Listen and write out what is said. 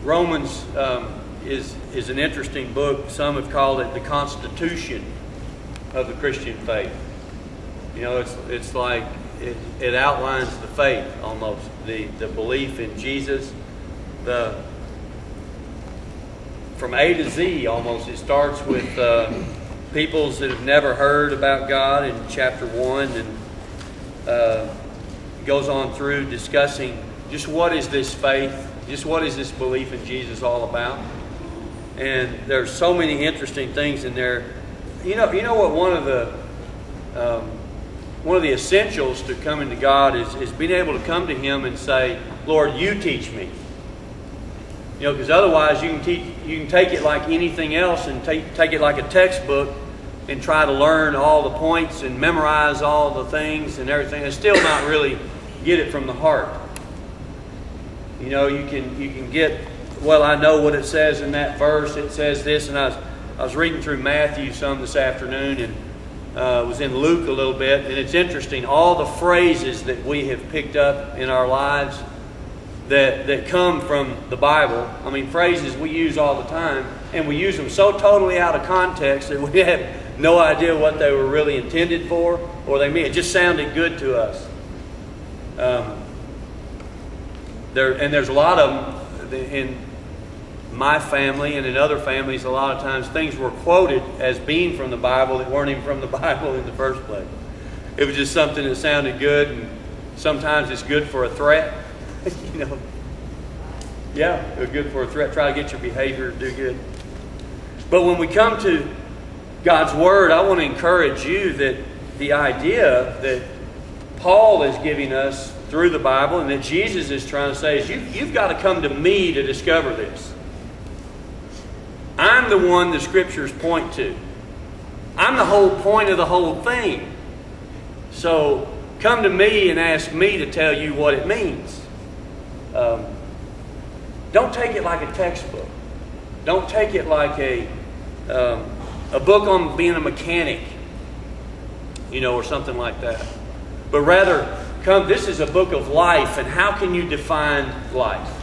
Romans is an interesting book. Some have called it the Constitution of the Christian faith. You know, it's like it outlines the faith almost, the belief in Jesus, from A to Z almost. It starts with peoples that have never heard about God in chapter 1, and goes on through discussing just what is this faith, just what is this belief in Jesus all about. And there's so many interesting things in there. You know what one of the essentials to coming to God is being able to come to Him and say, Lord, you teach me. You know, because otherwise you can take it like anything else and take it like a textbook and try to learn all the points and memorize all the things and everything and still not really get it from the heart. You know, you can get, well, I know what it says in that verse. It says this, and I was reading through Matthew some this afternoon, and was in Luke a little bit, and it's interesting, all the phrases that we have picked up in our lives that come from the Bible. I mean, phrases we use all the time, and we use them so totally out of context that we have no idea what they were really intended for, or they mean. It just sounded good to us. There's a lot of them in my family and in other families. A lot of times things were quoted as being from the Bible that weren't even from the Bible in the first place. It was just something that sounded good, and sometimes it's good for a threat. You know, yeah, it's good for a threat. Try to get your behavior to do good. But when we come to God's Word, I want to encourage you that the idea that Paul is giving us through the Bible and that Jesus is trying to say is you've got to come to me to discover this. I'm the one the Scriptures point to. I'm the whole point of the whole thing. So come to me and ask me to tell you what it means. Don't take it like a textbook. Don't take it like a book on being a mechanic, you know, or something like that. But rather, come, this is a book of life, and how can you define life?